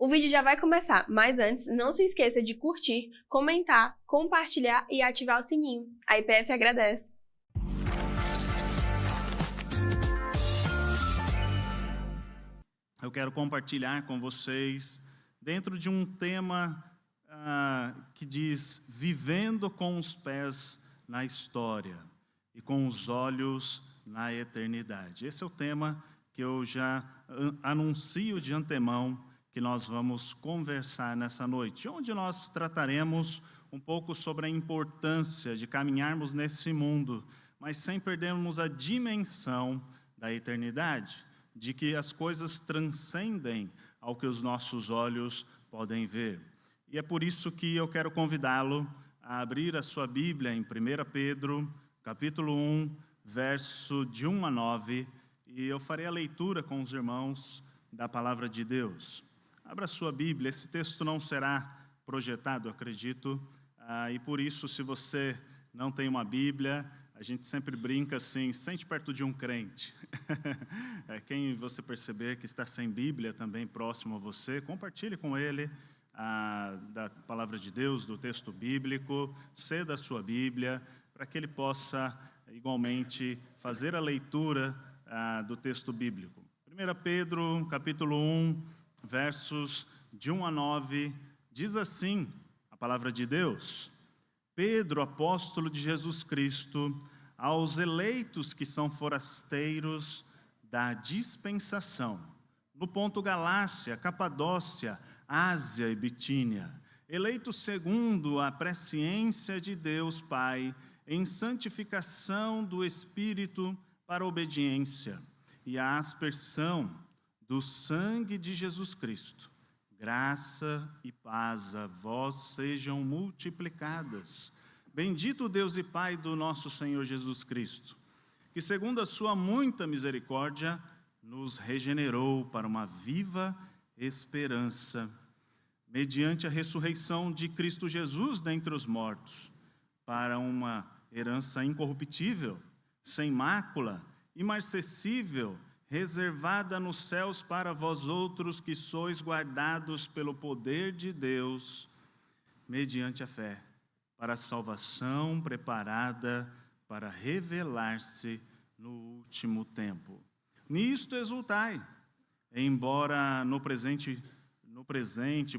O vídeo já vai começar, mas antes, não se esqueça de curtir, comentar, compartilhar e ativar o sininho. A IPF agradece. Eu quero compartilhar com vocês, dentro de um tema que diz, vivendo com os pés na história e com os olhos na eternidade. Esse é o tema que eu já anuncio de antemão que nós vamos conversar nessa noite, onde nós trataremos um pouco sobre a importância de caminharmos nesse mundo, mas sem perdermos a dimensão da eternidade, de que as coisas transcendem ao que os nossos olhos podem ver. E é por isso que eu quero convidá-lo a abrir a sua Bíblia em 1 Pedro, capítulo 1, verso de 1 a 9, e eu farei a leitura com os irmãos da Palavra de Deus. Abra a sua Bíblia, esse texto não será projetado, acredito, e por isso, se você não tem uma Bíblia, a gente sempre brinca assim, sente perto de um crente. Quem você perceber que está sem Bíblia também próximo a você, compartilhe com ele da Palavra de Deus, do texto bíblico, ceda a sua Bíblia, para que ele possa igualmente fazer a leitura do texto bíblico. 1 Pedro, capítulo 1, versos de 1 a 9, diz assim a Palavra de Deus: Pedro, apóstolo de Jesus Cristo, aos eleitos que são forasteiros da dispensação, no ponto Galácia, Capadócia, Ásia e Bitínia, eleitos segundo a presciência de Deus Pai, em santificação do Espírito para obediência e a aspersão do sangue de Jesus Cristo. Graça e paz a vós sejam multiplicadas. Bendito Deus e Pai do nosso Senhor Jesus Cristo, que segundo a sua muita misericórdia, nos regenerou para uma viva esperança, mediante a ressurreição de Cristo Jesus dentre os mortos, para uma herança incorruptível, sem mácula, imarcessível, reservada nos céus para vós outros que sois guardados pelo poder de Deus, mediante a fé, para a salvação preparada para revelar-se no último tempo. Nisto exultai, embora no presente,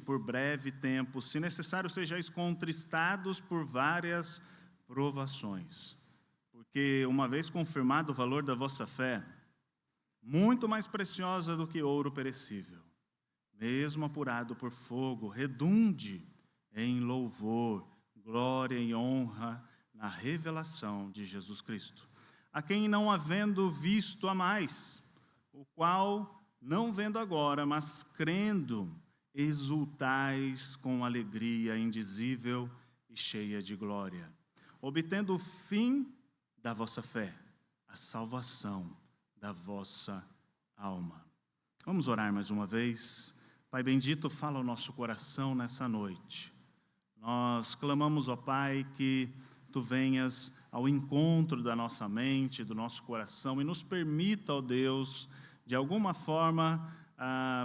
por breve tempo, se necessário, sejais contristados por várias provações, porque uma vez confirmado o valor da vossa fé, muito mais preciosa do que ouro perecível, mesmo apurado por fogo, redunde em louvor, glória e honra na revelação de Jesus Cristo, a quem não havendo visto amais, o qual, não vendo agora, mas crendo, exultais com alegria indizível e cheia de glória, obtendo o fim da vossa fé, a salvação da vossa alma. Vamos orar mais uma vez. Pai bendito, fala ao nosso coração nessa noite. Nós clamamos, ó Pai, que Tu venhas ao encontro da nossa mente, do nosso coração e nos permita, ó Deus, de alguma forma,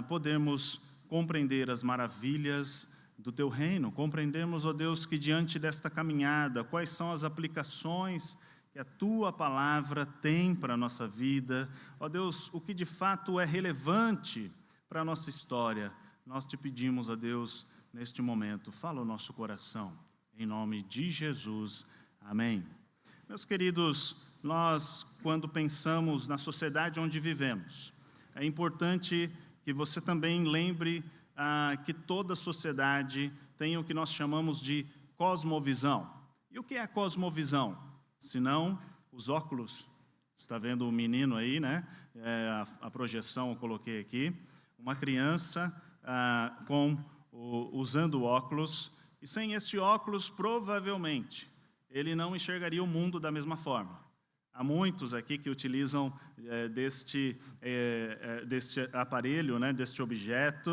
podermos compreender as maravilhas do Teu reino, compreendermos, ó Deus, que diante desta caminhada, quais são as aplicações que a Tua Palavra tem para a nossa vida, ó Deus, o que de fato é relevante para a nossa história. Nós Te pedimos, ó Deus, neste momento, fala o nosso coração, em nome de Jesus, amém. Meus queridos, nós, quando pensamos na sociedade onde vivemos, é importante que você também lembre que toda sociedade tem o que nós chamamos de cosmovisão. E o que é a cosmovisão? Senão, os óculos, está vendo o menino aí, né? A projeção eu coloquei aqui, uma criança usando óculos, e sem este óculos, provavelmente, ele não enxergaria o mundo da mesma forma. Há muitos aqui que utilizam deste aparelho, né, deste objeto,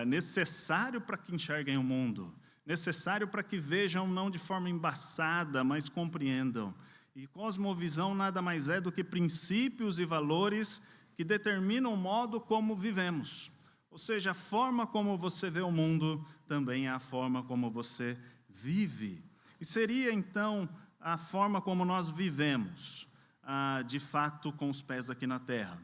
necessário para que enxerguem o mundo, necessário para que vejam não de forma embaçada, mas compreendam. E cosmovisão nada mais é do que princípios e valores que determinam o modo como vivemos, Ou seja, a forma como você vê o mundo também é a forma como você vive. E seria, então, a forma como nós vivemos, de fato, com os pés aqui na terra.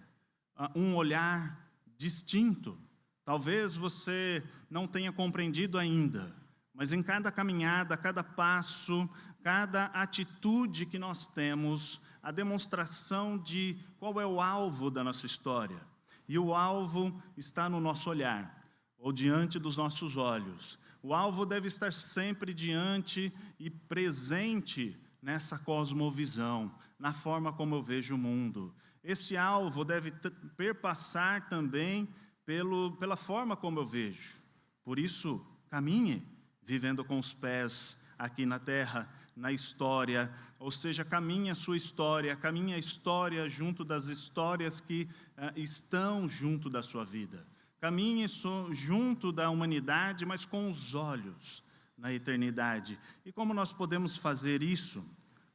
Um olhar distinto. Talvez você não tenha compreendido ainda, mas em cada caminhada, cada passo, cada atitude que nós temos, a demonstração de qual é o alvo da nossa história. E o alvo está no nosso olhar, ou diante dos nossos olhos. O alvo deve estar sempre diante e presente nessa cosmovisão, na forma como eu vejo o mundo. Esse alvo deve perpassar também pela forma como eu vejo. Por isso, caminhe vivendo com os pés aqui na terra, na história, ou seja, caminhe a sua história, caminhe a história junto das histórias que estão junto da sua vida. Caminhe junto da humanidade, mas com os olhos na eternidade. E como nós podemos fazer isso?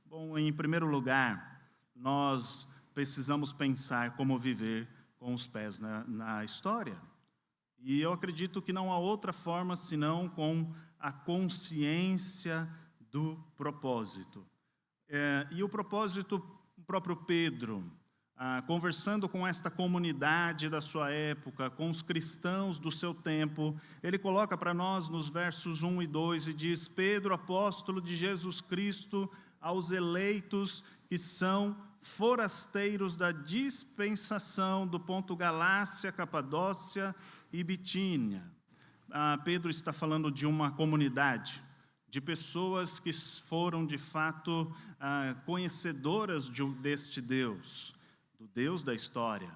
Bom, em primeiro lugar, nós precisamos pensar como viver com os pés na história. E eu acredito que não há outra forma senão com a consciência do propósito. E o propósito, o próprio Pedro, conversando com esta comunidade da sua época, com os cristãos do seu tempo, ele coloca para nós nos versos 1 e 2 e diz: Pedro, apóstolo de Jesus Cristo, aos eleitos que são forasteiros da dispensação do ponto Galácia, Capadócia e Bitínia. Pedro está falando de uma comunidade, de pessoas que foram de fato conhecedoras deste Deus, do Deus da história.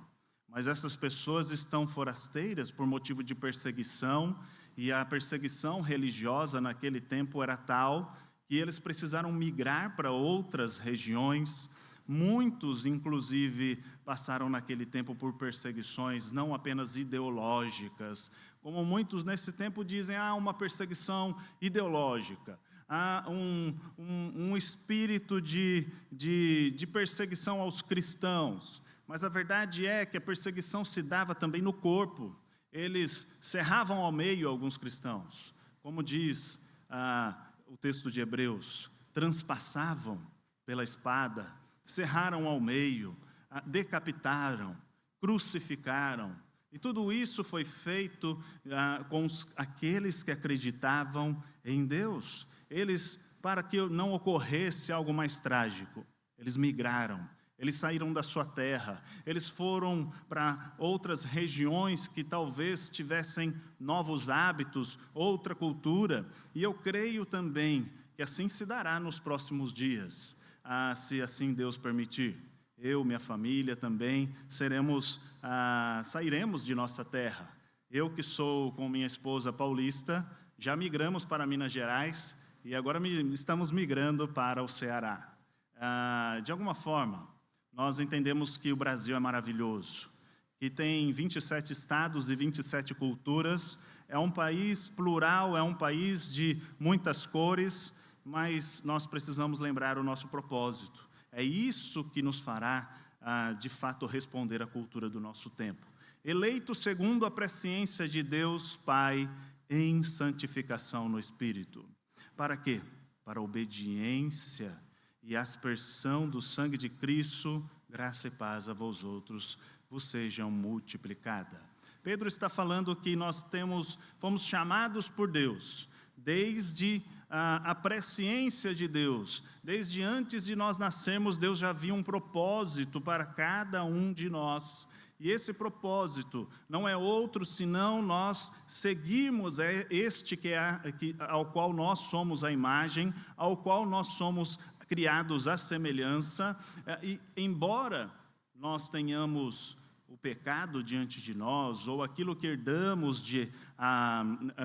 Mas essas pessoas estão forasteiras por motivo de perseguição, e a perseguição religiosa naquele tempo era tal que eles precisaram migrar para outras regiões. Muitos, inclusive, passaram naquele tempo por perseguições não apenas ideológicas, como muitos nesse tempo dizem, uma perseguição ideológica, há um espírito de perseguição aos cristãos. Mas a verdade é que a perseguição se dava também no corpo. Eles cerravam ao meio alguns cristãos, como diz o texto de Hebreus, transpassavam pela espada, cerraram ao meio, decapitaram, crucificaram. E tudo isso foi feito com aqueles que acreditavam em Deus. Eles, para que não ocorresse algo mais trágico, eles migraram, eles saíram da sua terra, eles foram para outras regiões que talvez tivessem novos hábitos, outra cultura. E eu creio também que assim se dará nos próximos dias, se assim Deus permitir. Eu, minha família também, sairemos de nossa terra. Eu que sou com minha esposa paulista, já migramos para Minas Gerais e agora estamos migrando para o Ceará. De alguma forma, nós entendemos que o Brasil é maravilhoso, que tem 27 estados e 27 culturas, é um país plural, é um país de muitas cores, mas nós precisamos lembrar o nosso propósito. É isso que nos fará, de fato, responder à cultura do nosso tempo. Eleito segundo a presciência de Deus Pai em santificação no Espírito. Para quê? Para a obediência e aspersão do sangue de Cristo, graça e paz a vós outros vos sejam multiplicada. Pedro está falando que nós fomos chamados por Deus, desde a presciência de Deus, desde antes de nós nascermos, Deus já havia um propósito para cada um de nós. E esse propósito não é outro senão nós seguirmos ao qual nós somos a imagem, ao qual nós somos criados à semelhança. E embora nós tenhamos o pecado diante de nós, ou aquilo que herdamos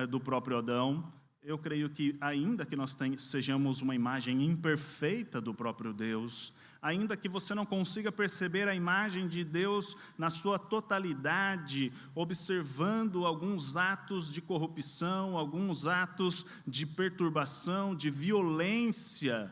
do próprio Adão, eu creio que ainda que nós sejamos uma imagem imperfeita do próprio Deus, ainda que você não consiga perceber a imagem de Deus na sua totalidade, observando alguns atos de corrupção, alguns atos de perturbação, de violência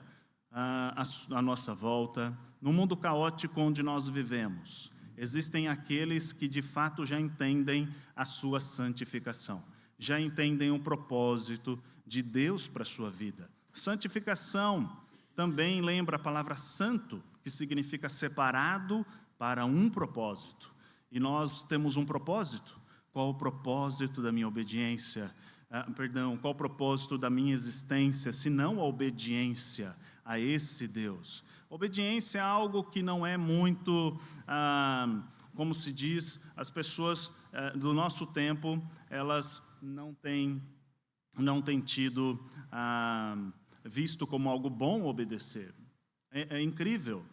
à nossa volta, no mundo caótico onde nós vivemos, existem aqueles que de fato já entendem a sua santificação, já entendem o propósito de Deus para a sua vida. Santificação também lembra a palavra santo, que significa separado para um propósito. E nós temos um propósito. Qual o propósito da minha obediência? Qual o propósito da minha existência, se não a obediência a esse Deus? Obediência é algo que não é muito, como se diz, as pessoas do nosso tempo, elas não têm tido visto como algo bom obedecer. É incrível.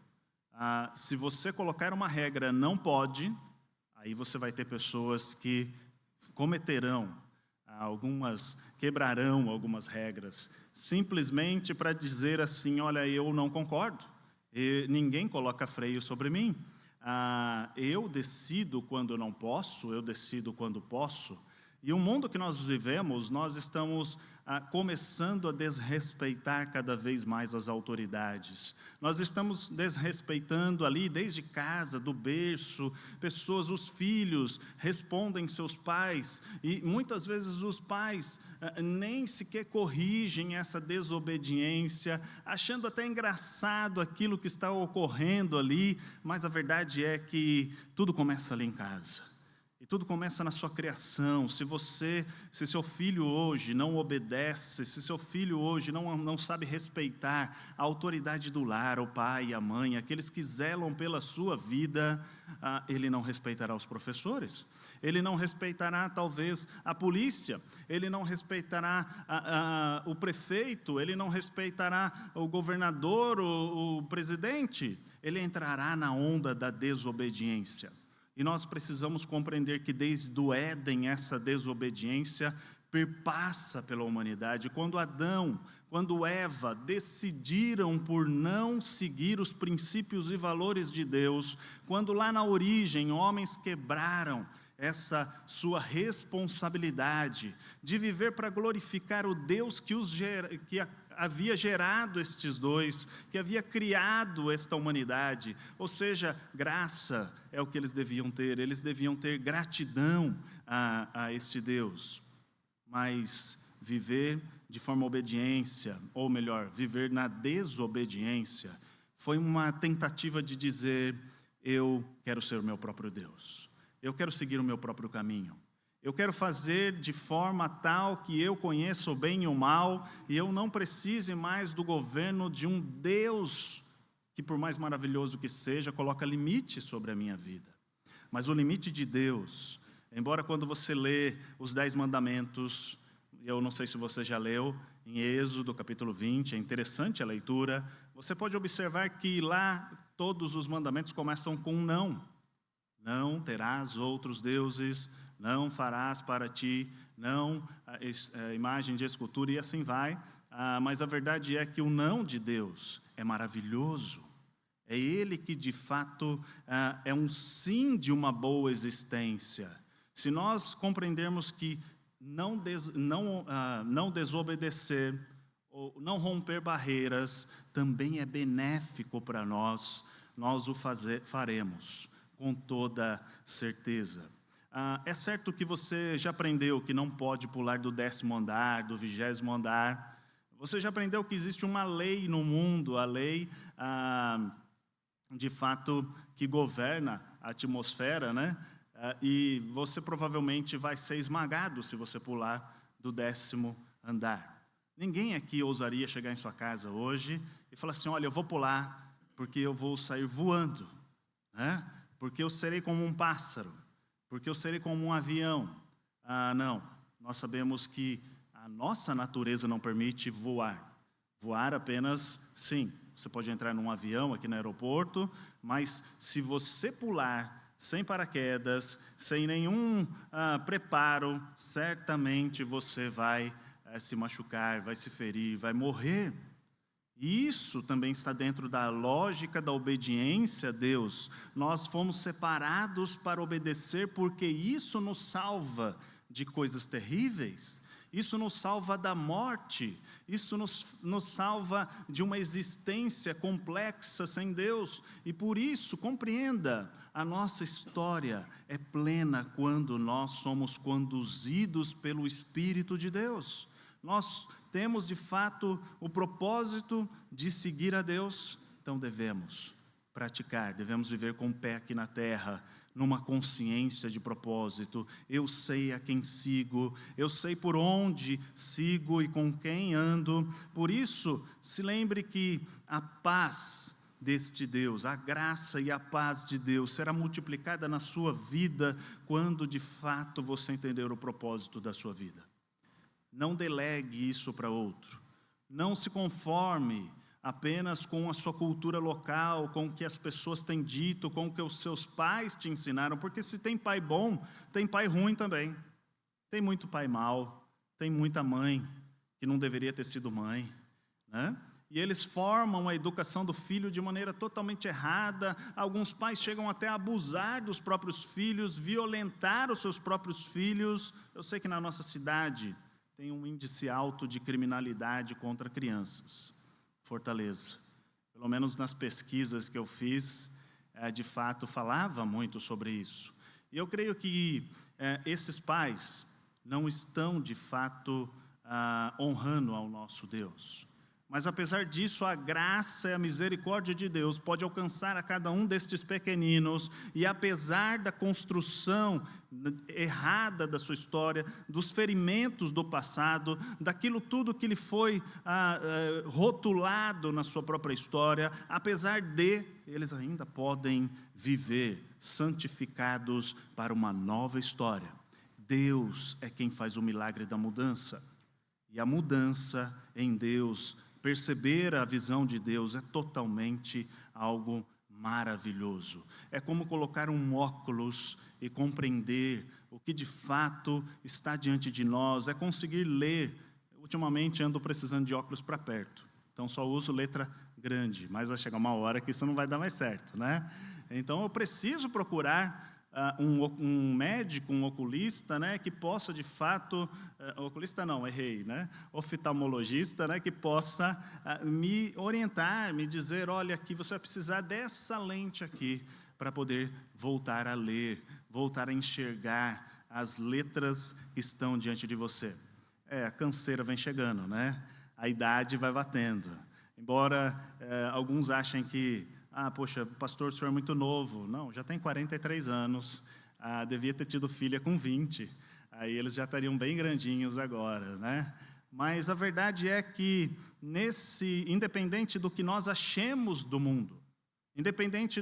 Se você colocar uma regra, não pode, aí você vai ter pessoas que quebrarão algumas regras, simplesmente para dizer assim, olha, eu não concordo, ninguém coloca freio sobre mim, eu decido quando não posso, eu decido quando posso. E o mundo que nós vivemos, nós estamos começando a desrespeitar cada vez mais as autoridades. Nós estamos desrespeitando ali, desde casa, do berço, pessoas, os filhos respondem seus pais, e muitas vezes os pais nem sequer corrigem essa desobediência, achando até engraçado aquilo que está ocorrendo ali, mas a verdade é que tudo começa ali em casa. E tudo começa na sua criação. Se seu filho hoje não obedece, se seu filho hoje não sabe respeitar a autoridade do lar, o pai, a mãe, aqueles que zelam pela sua vida, ele não respeitará os professores, ele não respeitará talvez a polícia, ele não respeitará o prefeito, ele não respeitará o governador, o presidente, ele entrará na onda da desobediência. E nós precisamos compreender que desde o Éden essa desobediência perpassa pela humanidade. Quando Adão, quando Eva decidiram por não seguir os princípios e valores de Deus, quando lá na origem homens quebraram essa sua responsabilidade de viver para glorificar o Deus que havia gerado estes dois, que havia criado esta humanidade, ou seja, graça é o que eles deviam ter gratidão a este Deus, mas viver de forma obediência, ou melhor, viver na desobediência, foi uma tentativa de dizer, eu quero ser o meu próprio Deus, eu quero seguir o meu próprio caminho, eu quero fazer de forma tal que eu conheça o bem e o mal, e eu não precise mais do governo de um Deus que, por mais maravilhoso que seja, coloca limite sobre a minha vida. Mas o limite de Deus, embora quando você lê os 10 mandamentos, eu não sei se você já leu, em Êxodo capítulo 20, é interessante a leitura, você pode observar que lá todos os mandamentos começam com um não. Não terás outros deuses, não farás para ti, não imagem de escultura, e assim vai. Mas a verdade é que o não de Deus é maravilhoso. É Ele que de fato é um sim de uma boa existência. Se nós compreendermos que não desobedecer, ou não romper barreiras, também é benéfico para nós o faremos, com toda certeza. É certo que você já aprendeu que não pode pular do 10º andar, do 20º andar. Você já aprendeu que existe uma lei no mundo, a lei, de fato, que governa a atmosfera, né? E você provavelmente vai ser esmagado se você pular do 10º andar. Ninguém aqui ousaria chegar em sua casa hoje e falar assim, olha, eu vou pular porque eu vou sair voando, né? Porque eu serei como um pássaro, porque eu serei como um avião. Não, nós sabemos que a nossa natureza não permite voar. Voar apenas, sim, você pode entrar num avião aqui no aeroporto, mas se você pular sem paraquedas, sem nenhum preparo, certamente você vai se machucar, vai se ferir, vai morrer. E isso também está dentro da lógica da obediência a Deus. Nós fomos separados para obedecer porque isso nos salva de coisas terríveis. isso nos salva da morte, isso nos salva de uma existência complexa sem Deus. E por isso, compreenda, a nossa história é plena quando nós somos conduzidos pelo Espírito de Deus. Nós temos de fato o propósito de seguir a Deus, então devemos praticar, devemos viver com o pé aqui na terra, numa consciência de propósito. Eu sei a quem sigo, eu sei por onde sigo e com quem ando. Por isso, se lembre que a paz deste Deus, a graça e a paz de Deus será multiplicada na sua vida quando de fato você entender o propósito da sua vida. Não delegue isso para outro. Não se conforme apenas com a sua cultura local, com o que as pessoas têm dito, com o que os seus pais te ensinaram, porque se tem pai bom, tem pai ruim também. Tem muito pai mau, tem muita mãe que não deveria ter sido mãe, né? E eles formam a educação do filho de maneira totalmente errada. Alguns pais chegam até a abusar dos próprios filhos, violentar os seus próprios filhos. Eu sei que na nossa cidade tem um índice alto de criminalidade contra crianças. Fortaleza, pelo menos nas pesquisas que eu fiz, de fato falava muito sobre isso. E eu creio que esses pais não estão de fato honrando ao nosso Deus. Mas apesar disso, a graça e a misericórdia de Deus pode alcançar a cada um destes pequeninos, e apesar da construção errada da sua história, dos ferimentos do passado, daquilo tudo que lhe foi rotulado na sua própria história, apesar de, eles ainda podem viver santificados para uma nova história. Deus é quem faz o milagre da mudança, e a mudança em Deus, perceber a visão de Deus é totalmente algo maravilhoso. É como colocar um óculos e compreender o que de fato está diante de nós, é conseguir ler. Ultimamente ando precisando de óculos para perto, então só uso letra grande, mas vai chegar uma hora que isso não vai dar mais certo, né? Então eu preciso procurar um médico, um oculista, né, que possa de fato, oculista não, errei, né, oftalmologista, né, que possa me orientar, me dizer, olha, aqui você vai precisar dessa lente aqui, para poder voltar a ler, voltar a enxergar as letras que estão diante de você. A canseira vem chegando, né, a idade vai batendo, embora alguns achem que poxa, pastor, o senhor é muito novo. Não, já tem 43 anos, devia ter tido filha com 20, aí eles já estariam bem grandinhos agora, né? Mas a verdade é que, independente do que nós achemos do mundo, independente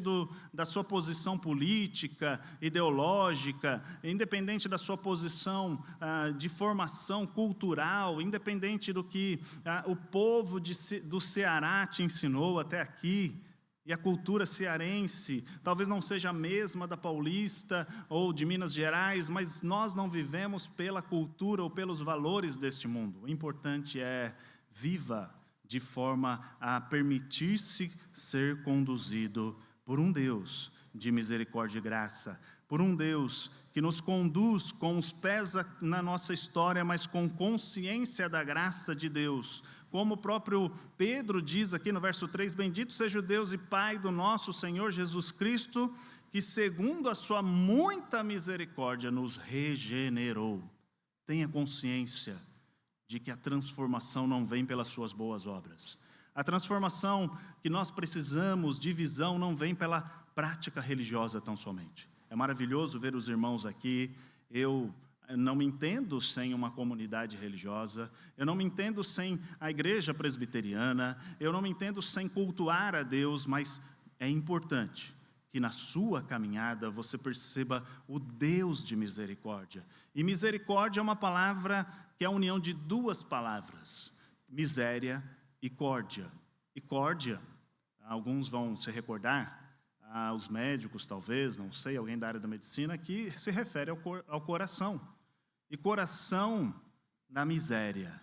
da sua posição política, ideológica, independente da sua posição de formação cultural, independente do que o povo do Ceará te ensinou até aqui, e a cultura cearense talvez não seja a mesma da paulista ou de Minas Gerais, mas nós não vivemos pela cultura ou pelos valores deste mundo. O importante é viva de forma a permitir-se ser conduzido por um Deus de misericórdia e graça, por um Deus que nos conduz com os pés na nossa história, mas com consciência da graça de Deus. Como o próprio Pedro diz aqui no verso 3, bendito seja o Deus e Pai do nosso Senhor Jesus Cristo, que segundo a sua muita misericórdia nos regenerou. Tenha consciência de que a transformação não vem pelas suas boas obras. A transformação que nós precisamos de visão não vem pela prática religiosa tão somente. É maravilhoso ver os irmãos aqui. Eu não me entendo sem uma comunidade religiosa, eu não me entendo sem a igreja presbiteriana, eu não me entendo sem cultuar a Deus, mas é importante que na sua caminhada você perceba o Deus de misericórdia. E misericórdia é uma palavra que é a união de duas palavras, miséria e córdia. E córdia, alguns vão se recordar, os médicos talvez, não sei, alguém da área da medicina, que se refere ao coração. E coração na miséria.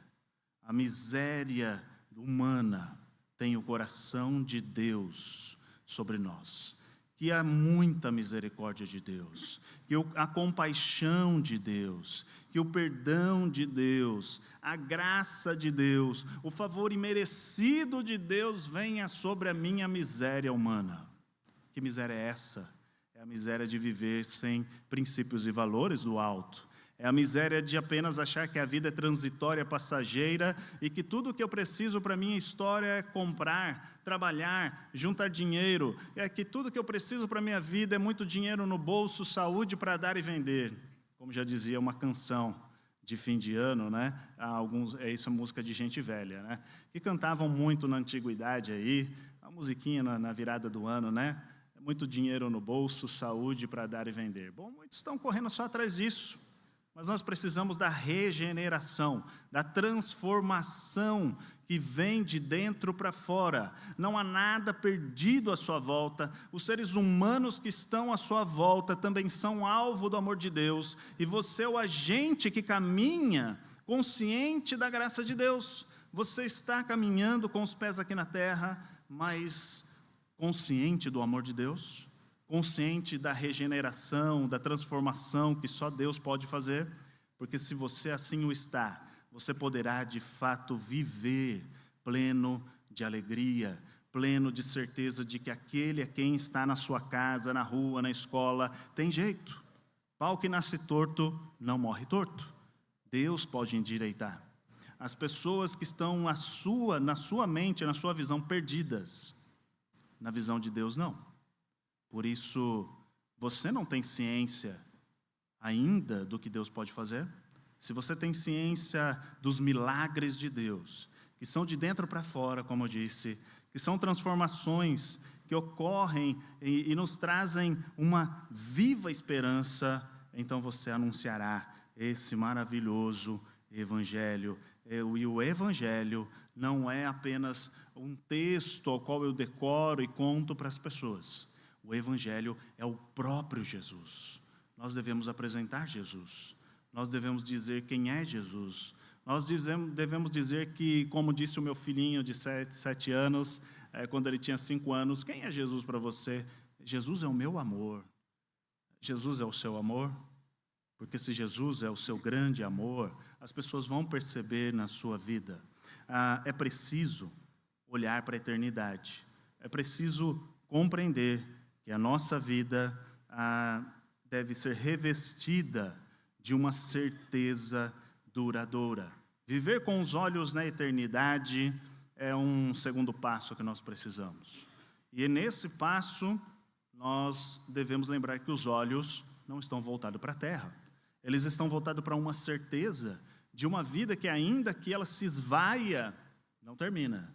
A miséria humana tem o coração de Deus sobre nós, que há muita misericórdia de Deus, que a compaixão de Deus, que o perdão de Deus, a graça de Deus, o favor imerecido de Deus venha sobre a minha miséria humana. Que miséria é essa? É a miséria de viver sem princípios e valores do alto. É a miséria de apenas achar que a vida é transitória, passageira e que tudo o que eu preciso para a minha história é comprar, trabalhar, juntar dinheiro. É que tudo o que eu preciso para a minha vida é muito dinheiro no bolso, saúde para dar e vender. Como já dizia uma canção de fim de ano, né? Isso é música de gente velha, né? Que cantavam muito na antiguidade aí, a musiquinha na virada do ano, né? Muito dinheiro no bolso, saúde para dar e vender. Bom, muitos estão correndo só atrás disso. Mas nós precisamos da regeneração, da transformação que vem de dentro para fora. Não há nada perdido à sua volta. Os seres humanos que estão à sua volta também são alvo do amor de Deus. E você é o agente que caminha consciente da graça de Deus. Você está caminhando com os pés aqui na terra, mas consciente do amor de Deus? Consciente da regeneração, da transformação que só Deus pode fazer, porque se você assim o está, você poderá de fato viver pleno de alegria, pleno de certeza de que aquele a quem está na sua casa, na rua, na escola, tem jeito. Pau que nasce torto, não morre torto. Deus pode endireitar. As pessoas que estão na sua mente, na sua visão, perdidas, na visão de Deus, não. Por isso, você não tem ciência ainda do que Deus pode fazer? Se você tem ciência dos milagres de Deus, que são de dentro para fora, como eu disse, que são transformações que ocorrem e nos trazem uma viva esperança, então você anunciará esse maravilhoso Evangelho. E o Evangelho não é apenas um texto ao qual eu decoro e conto para as pessoas. O Evangelho é o próprio Jesus. Nós devemos apresentar Jesus. Nós devemos dizer quem é Jesus. Nós devemos dizer que, como disse o meu filhinho de 7 anos, quando ele tinha 5 anos, quem é Jesus para você? Jesus é o meu amor. Jesus é o seu amor? Porque se Jesus é o seu grande amor, as pessoas vão perceber na sua vida. É preciso olhar para a eternidade. É preciso compreender que a nossa vida deve ser revestida de uma certeza duradoura. Viver com os olhos na eternidade é um segundo passo que nós precisamos. E nesse passo, nós devemos lembrar que os olhos não estão voltados para a terra. Eles estão voltados para uma certeza de uma vida que, ainda que ela se esvaia, não termina.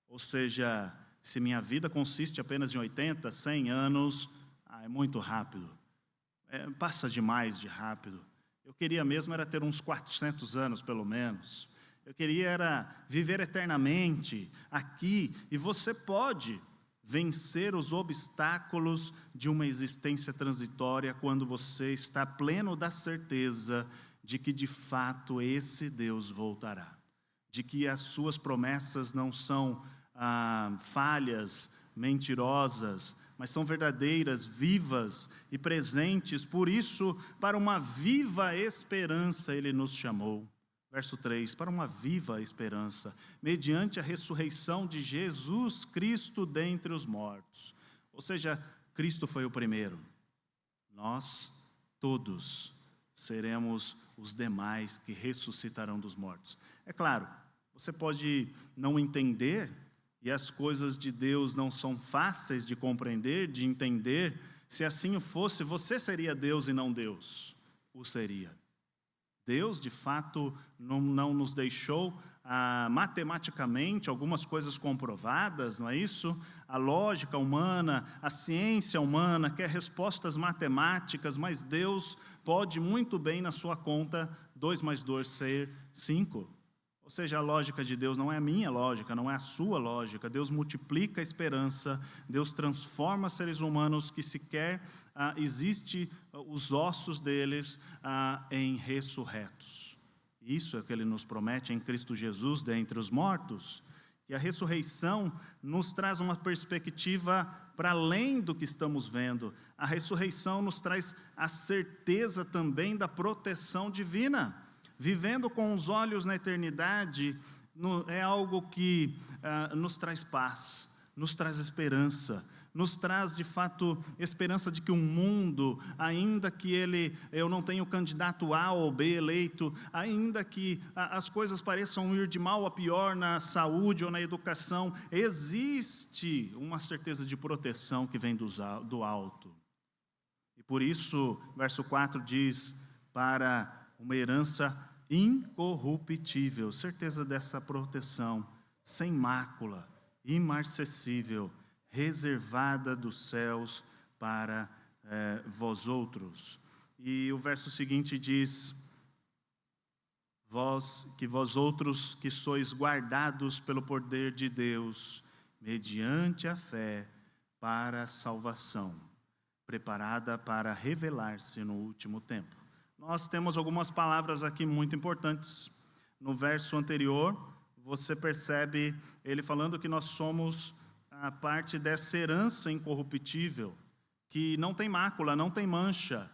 Ou seja, se minha vida consiste apenas em 80, 100 anos, é muito rápido. Passa demais de rápido. Eu queria mesmo era ter uns 400 anos, pelo menos. Eu queria era viver eternamente aqui. E você pode vencer os obstáculos de uma existência transitória quando você está pleno da certeza de que, de fato, esse Deus voltará. De que as suas promessas não são falhas, mentirosas, mas são verdadeiras, vivas e presentes. Por isso, para uma viva esperança Ele nos chamou. Verso 3, para uma viva esperança, mediante a ressurreição de Jesus Cristo dentre os mortos. Ou seja, Cristo foi o primeiro. Nós, todos, seremos os demais que ressuscitarão dos mortos. É claro, você pode não entender, e as coisas de Deus não são fáceis de compreender, de entender. Se assim fosse, você seria Deus e não Deus. O seria. Deus, de fato, não nos deixou matematicamente algumas coisas comprovadas, não é isso? A lógica humana, a ciência humana quer respostas matemáticas, mas Deus pode muito bem, na sua conta, 2 mais 2 ser 5. Ou seja, a lógica de Deus não é a minha lógica, não é a sua lógica. Deus multiplica a esperança, Deus transforma seres humanos que sequer existe os ossos deles em ressurretos. Isso é o que Ele nos promete em Cristo Jesus dentre os mortos. que a ressurreição nos traz uma perspectiva para além do que estamos vendo. A ressurreição nos traz a certeza também da proteção divina. Vivendo com os olhos na eternidade é algo que nos traz paz, nos traz esperança, nos traz de fato esperança de que o mundo, ainda que eu não tenha o candidato A ou B eleito, ainda que as coisas pareçam ir de mal a pior na saúde ou na educação, existe uma certeza de proteção que vem do alto. E por isso, verso 4 diz, para uma herança incorruptível, certeza dessa proteção, sem mácula, imarcessível, reservada dos céus para vós outros. E o verso seguinte diz, vós outros que sois guardados pelo poder de Deus, mediante a fé para a salvação, preparada para revelar-se no último tempo. Nós temos algumas palavras aqui muito importantes. No verso anterior, você percebe ele falando que nós somos a parte dessa herança incorruptível, que não tem mácula, não tem mancha,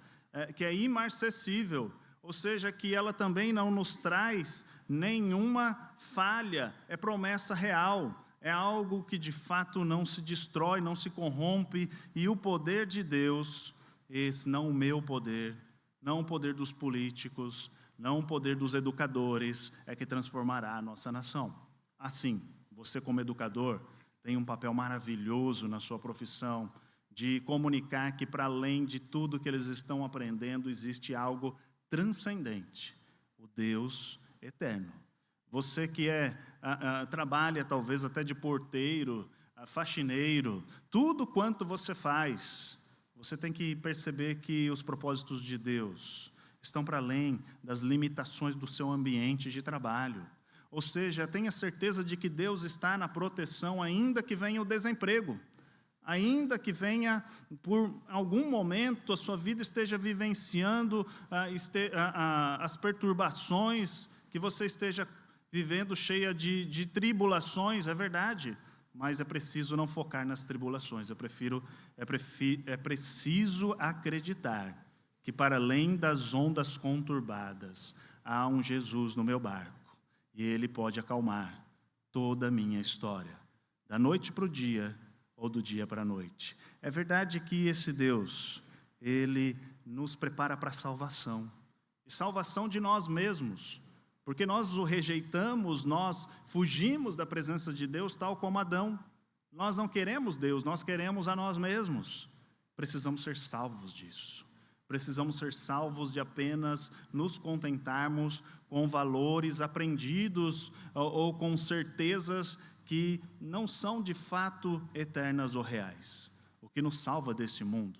que é imarcessível, ou seja, que ela também não nos traz nenhuma falha, é promessa real, é algo que de fato não se destrói, não se corrompe, e o poder de Deus, esse não o meu poder, não o poder dos políticos, não o poder dos educadores, é que transformará a nossa nação. Assim, você como educador, tem um papel maravilhoso na sua profissão, de comunicar que para além de tudo que eles estão aprendendo, existe algo transcendente, o Deus eterno. Você que trabalha talvez até de porteiro, faxineiro, tudo quanto você faz, você tem que perceber que os propósitos de Deus estão para além das limitações do seu ambiente de trabalho. Ou seja, tenha certeza de que Deus está na proteção, ainda que venha o desemprego, ainda que venha, por algum momento, a sua vida esteja vivenciando as perturbações, que você esteja vivendo cheia de tribulações, é verdade, mas é preciso não focar nas tribulações, é preciso acreditar que para além das ondas conturbadas, há um Jesus no meu barco. E Ele pode acalmar toda a minha história, da noite para o dia ou do dia para a noite. É verdade que esse Deus, Ele nos prepara para a salvação. E salvação de nós mesmos, porque nós o rejeitamos, nós fugimos da presença de Deus, tal como Adão. Nós não queremos Deus, nós queremos a nós mesmos. Precisamos ser salvos disso. Precisamos ser salvos de apenas nos contentarmos com valores aprendidos ou com certezas que não são de fato eternas ou reais. O que nos salva desse mundo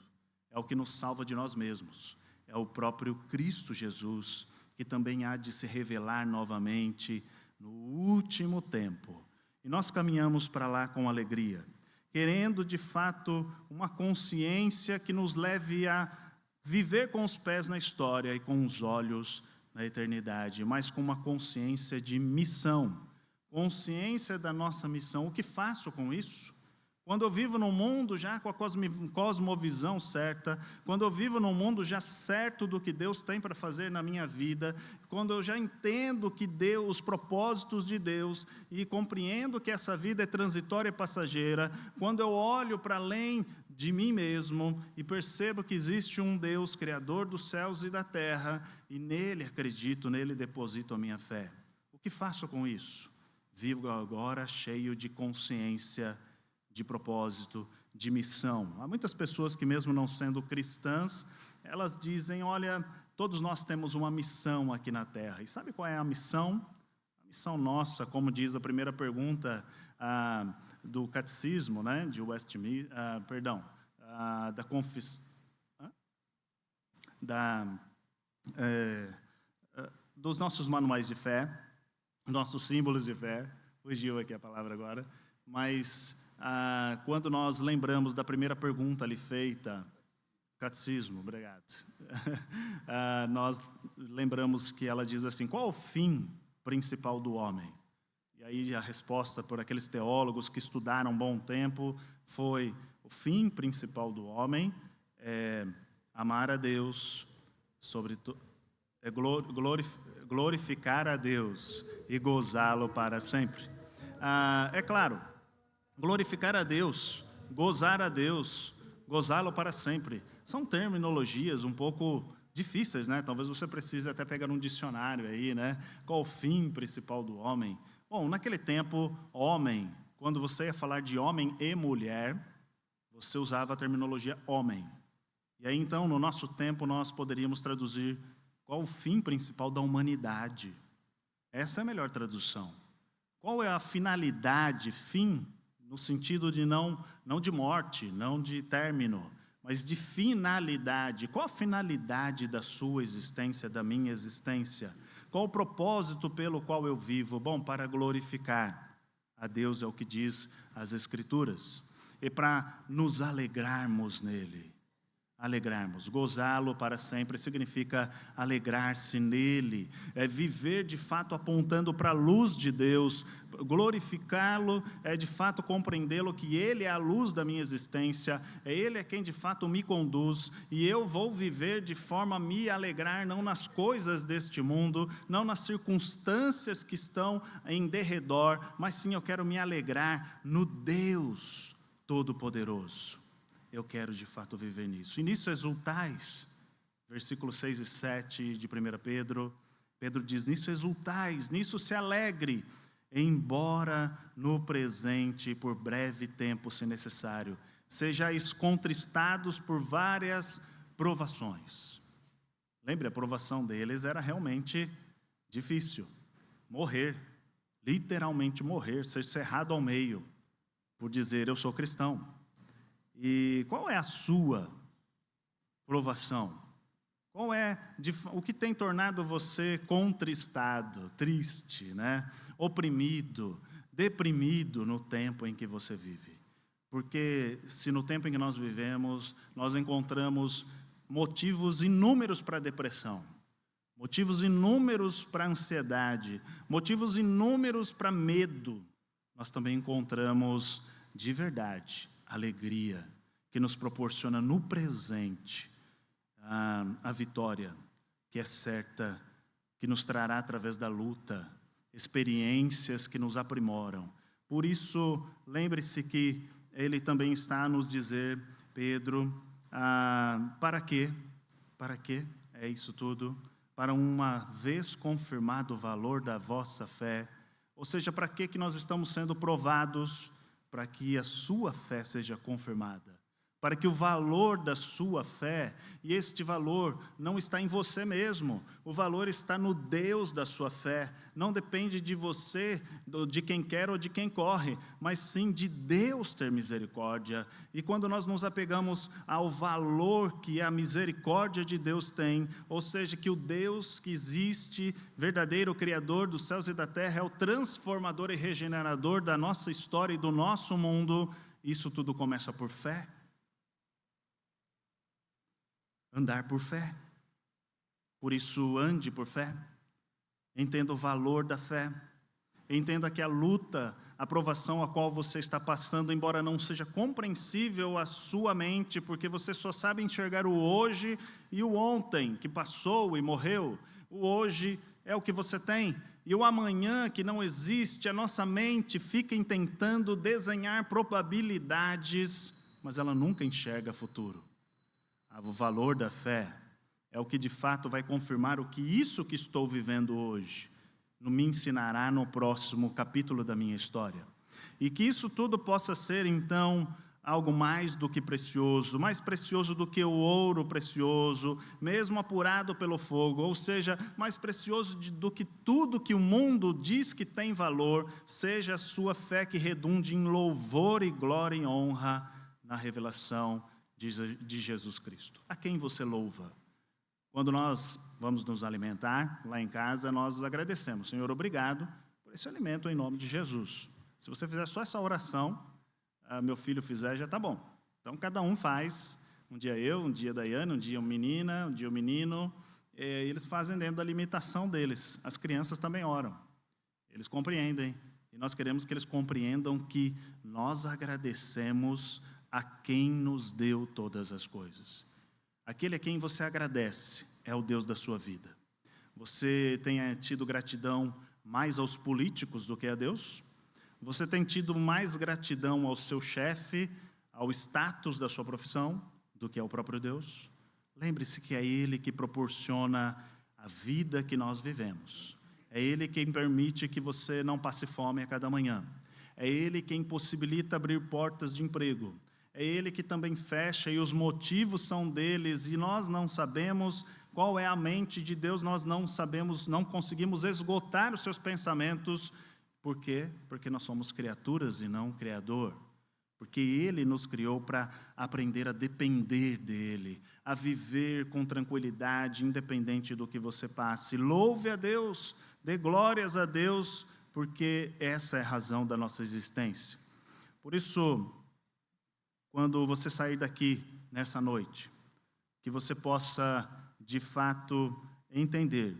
é o que nos salva de nós mesmos. É o próprio Cristo Jesus, que também há de se revelar novamente no último tempo. E nós caminhamos para lá com alegria, querendo de fato uma consciência que nos leve a viver com os pés na história e com os olhos na eternidade, mas com uma consciência de missão, consciência da nossa missão. O que faço com isso? Quando eu vivo num mundo já com a cosmovisão certa, quando eu vivo num mundo já certo do que Deus tem para fazer na minha vida, quando eu já entendo que os propósitos de Deus e compreendo que essa vida é transitória e passageira, quando eu olho para além de mim mesmo e percebo que existe um Deus, Criador dos céus e da terra, e nele acredito, nele deposito a minha fé. O que faço com isso? Vivo agora cheio de consciência, de propósito, de missão. Há muitas pessoas que mesmo não sendo cristãs, elas dizem, olha, todos nós temos uma missão aqui na terra. E sabe qual é a missão? A missão nossa, como diz a primeira pergunta do catecismo, né, de Westminster, da confissão, dos nossos manuais de fé, nossos símbolos de fé, fugiu aqui a palavra agora, mas quando nós lembramos da primeira pergunta ali feita, catecismo, obrigado, nós lembramos que ela diz assim, qual é o fim principal do homem? e aí a resposta por aqueles teólogos que estudaram um bom tempo foi: o fim principal do homem é amar a Deus, é glorificar a Deus e gozá-lo para sempre. É claro, glorificar a Deus, gozar a Deus, gozá-lo para sempre, são terminologias um pouco difíceis, né? Talvez você precise até pegar um dicionário aí, né? Qual o fim principal do homem? Bom, naquele tempo, homem, quando você ia falar de homem e mulher, você usava a terminologia homem. E aí, então, no nosso tempo, nós poderíamos traduzir qual o fim principal da humanidade. Essa é a melhor tradução. Qual é a finalidade, fim, no sentido de não de morte, não de término, mas de finalidade. Qual a finalidade da sua existência, da minha existência? Qual o propósito pelo qual eu vivo? Bom, para glorificar a Deus, é o que diz as Escrituras, e para nos alegrarmos nele. Alegrarmos, gozá-lo para sempre significa alegrar-se nele, é viver de fato apontando para a luz de Deus. Glorificá-lo é de fato compreendê-lo, que ele é a luz da minha existência, ele é quem de fato me conduz, e eu vou viver de forma a me alegrar não nas coisas deste mundo, não nas circunstâncias que estão em derredor, mas sim eu quero me alegrar no Deus Todo-Poderoso. Eu quero de fato viver nisso. E nisso exultais. Versículos 6 e 7 de 1 Pedro. Pedro diz: nisso exultais, nisso se alegre, embora no presente, por breve tempo, se necessário, sejais contristados por várias provações. Lembre, a provação deles era realmente difícil. Morrer, literalmente morrer, ser cerrado ao meio, por dizer eu sou cristão. E qual é a sua provação? Qual é o que tem tornado você contristado, triste, né? Oprimido, deprimido no tempo em que você vive? Porque se no tempo em que nós vivemos, nós encontramos motivos inúmeros para a depressão, motivos inúmeros para a ansiedade, motivos inúmeros para medo, nós também encontramos de verdade alegria, que nos proporciona no presente a vitória, que é certa, que nos trará através da luta, experiências que nos aprimoram. Por isso, lembre-se que ele também está a nos dizer, Pedro, para quê? Para quê é isso tudo? Para uma vez confirmado o valor da vossa fé, ou seja, para que nós estamos sendo provados? Para que a sua fé seja confirmada, para que o valor da sua fé, e este valor não está em você mesmo, o valor está no Deus da sua fé, não depende de você, de quem quer ou de quem corre, mas sim de Deus ter misericórdia. E quando nós nos apegamos ao valor que a misericórdia de Deus tem, ou seja, que o Deus que existe, verdadeiro Criador dos céus e da terra, é o transformador e regenerador da nossa história e do nosso mundo, isso tudo começa por fé. Andar por fé. Por isso, ande por fé. Entenda o valor da fé. Entenda que a luta, a provação a qual você está passando, embora não seja compreensível à sua mente, porque você só sabe enxergar o hoje e o ontem, que passou e morreu. O hoje é o que você tem. E o amanhã, que não existe, a nossa mente fica tentando desenhar probabilidades, mas ela nunca enxerga futuro. O valor da fé é o que de fato vai confirmar o que isso que estou vivendo hoje me ensinará no próximo capítulo da minha história. E que isso tudo possa ser, então, algo mais do que precioso, mais precioso do que o ouro precioso, mesmo apurado pelo fogo, ou seja, mais precioso do que tudo que o mundo diz que tem valor, seja a sua fé que redunde em louvor e glória e honra na revelação de Jesus Cristo. A quem você louva? Quando nós vamos nos alimentar lá em casa, nós agradecemos. Senhor, obrigado por esse alimento em nome de Jesus. Se você fizer só essa oração, meu filho fizer, já está bom. Então, cada um faz. Um dia eu, um dia a Daiane, um dia uma menina, um dia o menino. E eles fazem dentro da limitação deles. As crianças também oram. Eles compreendem E nós queremos que eles compreendam que nós agradecemos a quem nos deu todas as coisas. Aquele a quem você agradece é o Deus da sua vida. Você tem tido gratidão mais aos políticos do que a Deus? Você tem tido mais gratidão ao seu chefe, ao status da sua profissão, do que ao próprio Deus? Lembre-se que é Ele que proporciona a vida que nós vivemos. É Ele quem permite que você não passe fome a cada manhã. É Ele quem possibilita abrir portas de emprego. É Ele que também fecha, e os motivos são deles, e nós não sabemos qual é a mente de Deus, nós não sabemos, não conseguimos esgotar os seus pensamentos. Por quê? Porque nós somos criaturas e não Criador. Porque Ele nos criou para aprender a depender dEle, a viver com tranquilidade, independente do que você passe. Louve a Deus, dê glórias a Deus, porque essa é a razão da nossa existência. Por isso, quando você sair daqui nessa noite, que você possa, de fato, entender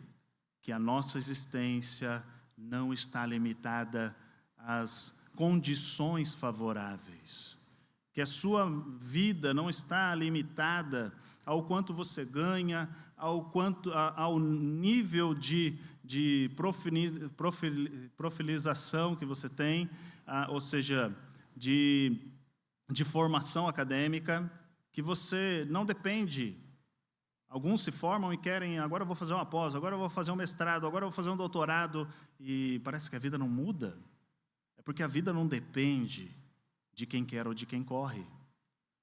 que a nossa existência não está limitada às condições favoráveis, que a sua vida não está limitada ao quanto você ganha, ao nível de profilização que você tem, ou seja, de formação acadêmica, que você não depende. Alguns se formam e querem, agora eu vou fazer uma pós, agora eu vou fazer um mestrado, agora eu vou fazer um doutorado, e parece que a vida não muda. É porque a vida não depende de quem quer ou de quem corre.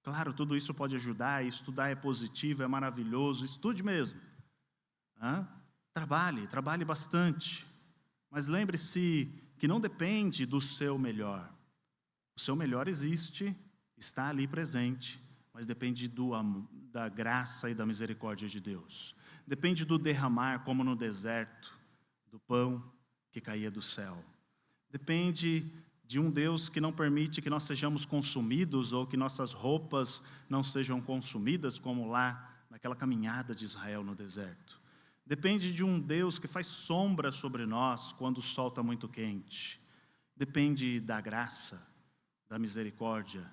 Claro, tudo isso pode ajudar, estudar é positivo, é maravilhoso, estude mesmo. Trabalhe bastante. Mas lembre-se que não depende do seu melhor. O seu melhor existe, está ali presente, mas depende da graça e da misericórdia de Deus. Depende do derramar, como no deserto, do pão que caía do céu. Depende de um Deus que não permite que nós sejamos consumidos ou que nossas roupas não sejam consumidas, como lá naquela caminhada de Israel no deserto. Depende de um Deus que faz sombra sobre nós quando o sol está muito quente. Depende da graça, da misericórdia.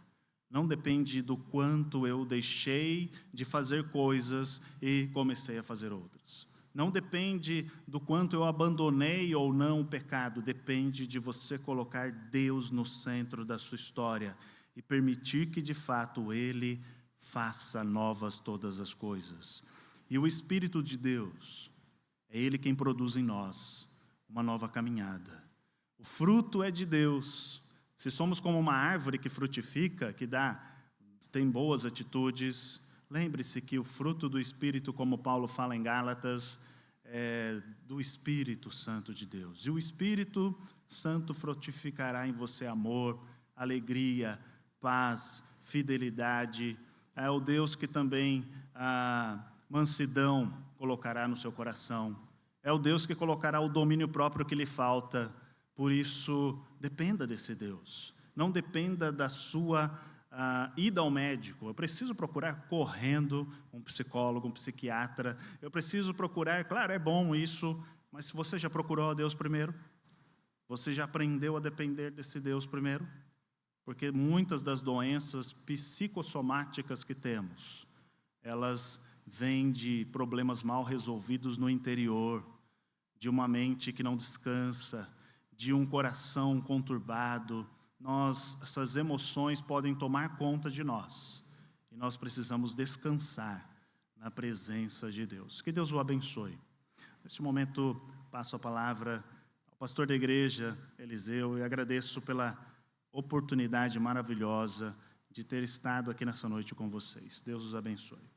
Não depende do quanto eu deixei de fazer coisas e comecei a fazer outras. Não depende do quanto eu abandonei ou não o pecado. Depende de você colocar Deus no centro da sua história e permitir que, de fato, Ele faça novas todas as coisas. E o Espírito de Deus, é Ele quem produz em nós uma nova caminhada. O fruto é de Deus. Se somos como uma árvore que frutifica, tem boas atitudes, lembre-se que o fruto do Espírito, como Paulo fala em Gálatas, é do Espírito Santo de Deus. E o Espírito Santo frutificará em você amor, alegria, paz, fidelidade. É o Deus que também a mansidão colocará no seu coração. É o Deus que colocará o domínio próprio que lhe falta. Por isso, dependa desse Deus. Não dependa da sua ida ao médico. Eu preciso procurar correndo um psicólogo, um psiquiatra. Eu preciso procurar, claro, é bom isso, mas se você já procurou a Deus primeiro, você já aprendeu a depender desse Deus primeiro, porque muitas das doenças psicossomáticas que temos, elas vêm de problemas mal resolvidos no interior, de uma mente que não descansa, de um coração conturbado. Essas emoções podem tomar conta de nós, e nós precisamos descansar na presença de Deus. Que Deus o abençoe. Neste momento, passo a palavra ao pastor da igreja, Eliseu, e agradeço pela oportunidade maravilhosa de ter estado aqui nessa noite com vocês. Deus os abençoe.